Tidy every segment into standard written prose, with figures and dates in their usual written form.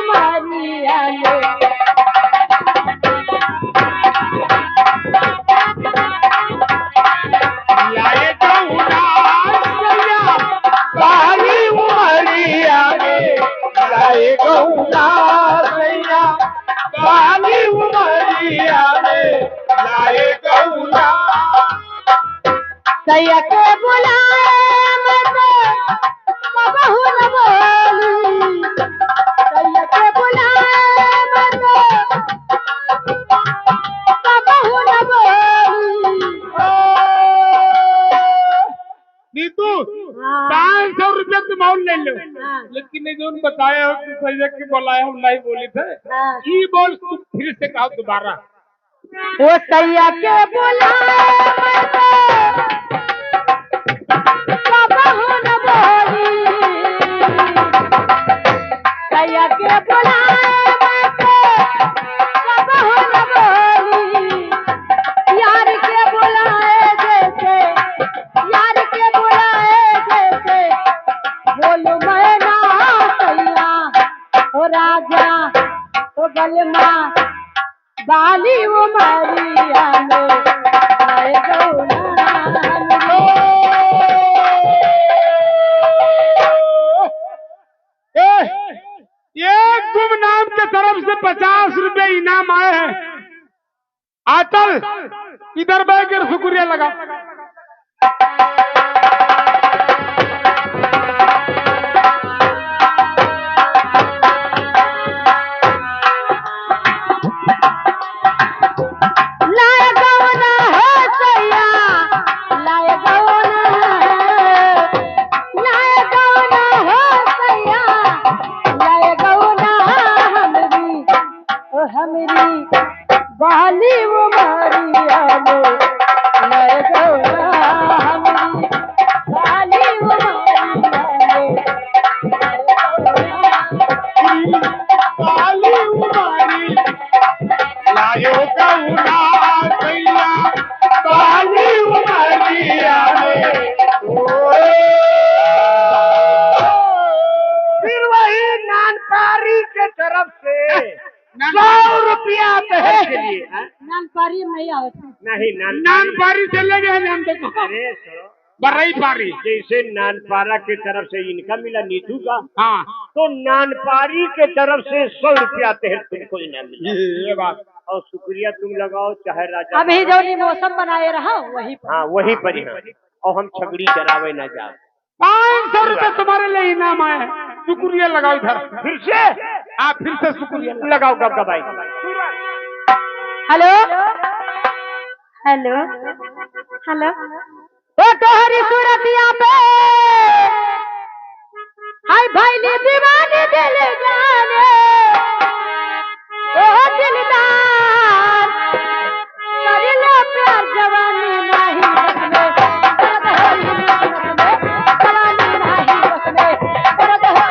उमरिया में लाए गौना सैया काली उमरिया में लाए गौना सैया काली उमरिया में लाए गौना सैया के बुलाए मत कबहू न बोली सैया के बुलाए मत कबहू न बोली नीतू हाँ। 500 रुपया तुम और ले लो हाँ। लेकिन जो बताया हो कि सैया के बोलाए हम नहीं बोली थे हाँ। ये बोल तुम फिर से कहो दोबारा वो सैया के बुलाए मत कबहू न बोली सैया के बुलाए मत कबहू न बोली यार के बुलाए जैसे यार के बुलाए जैसे बोलू मैं ना सैया ओ राजा ओ गलमा बाली उमरिया में लाए गौना ये गुमनाम के तरफ से 50 रुपए इनाम आए हैं आचल इधर बैठकर शुक्रिया लगा लाए गौना है सैया लाए गौना है सैया लाए गौना हमरी ओ हमरी बाली उमरिया में लाए गौना हमरी बाली उमरिया में काली उमारी लायो गौना सैया काली उमरिया में फिर वही नानकारी के तरफ से 100 रुपया बहन के लिए नान पारी नहीं आवती नहीं नानपारी चले गए हम देखो अरे सुनो, बरई पारी जैसे नानपारा की तरफ से इनका मिला नीतू का हाँ तो नानपारी के तरफ से 100 रुपया तहत तुमको इनाम मिला ये बात और शुक्रिया तुम लगाओ चाहे राजा अभी जो मौसम बनाए रहा वही पर। हाँ वही पर ही और हम छगड़ी चरावे न जाओ 500 रुपए तुम्हारे लिए इनाम आए हैं शुक्रिया लगाओ इधर फिर से आप फिर से शुक्रिया लगाओ गब गबाई हेलो हेलो हेलो ओ तोहरी सूरतिया पे हाय भाई ने दीवाने दिल जाने ओ दिलदार कर ले प्यार जवानी नहीं जवानी नहीं बसने दर्द हो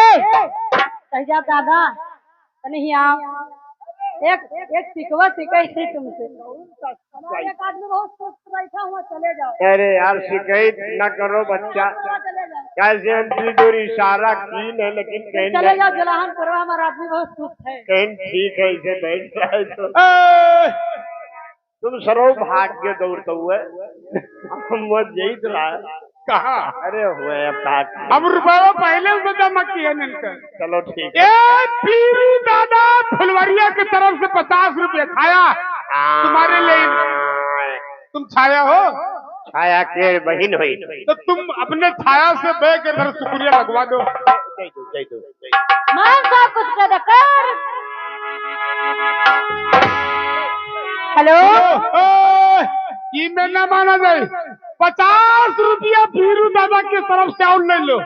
सैया दादा नहीं आप एक एक सिकवा सिकाई थी तुमसे एक आदमी बहुत सुस्त बैठा हुआ चले जाओ अरे यार शिकायत न करो बच्चा चले जाओ कैसे हम दूर इशारा की नहीं लेकिन चले कहीं जाओ जलाहन करवा हमारा आदमी बहुत सुस्त है कहीं ठीक है इसे बैठ जाए तो तुम सरो भाग के दौड़ते हुए मत यही तो रहा कहा अरे हुए अब काट अब रुपया पहले से जमा किया मिलकर चलो ठीक है ए पीरू दादा फुलवरिया की तरफ से 50 रुपया छाया तुम्हारे लिए तुम छाया हो छाया के बहन हुई तो तुम अपने छाया से बह के घर शुक्रिया लगवा दो जय दो जय दो जय दो। मान साहब कुछ कर कर हेलो ये में ना माना जाए 50 रुपया पीरू दादा की तरफ से और ले लो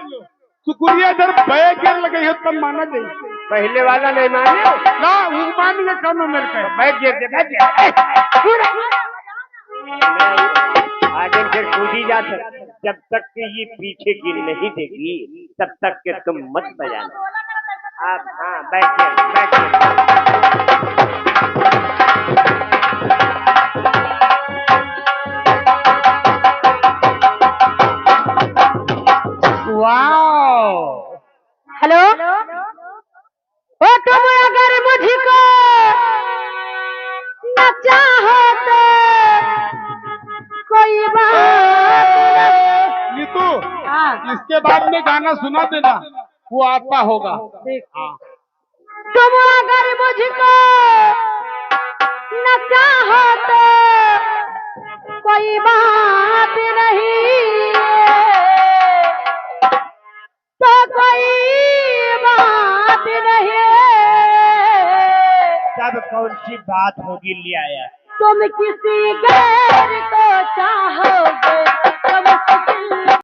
शुक्रिया जब बह के लगे हो तब माना जाए पहले वाला नहीं माने ना वो मान के कौन मेरे को बैठ गए आगे से कूदी जा सकते जब तक कि ये पीछे गिर नहीं देगी तब तक के तुम मत बजाना आप हाँ बैठ जाइए बैठ जाइए। वाह। हेलो, ओ तुम अगर मुझको न चाहो तो कोई बात नीतू, हाँ इसके बाद में गाना सुना देना, वो आता होगा। ठीक। हाँ। तुम अगर मुझको न चाहो तो कोई बात नहीं तो कोई बात नहीं तब कौन सी बात होगी ले आया। तुम किसी गैर को चाहोगे तो मुश्किल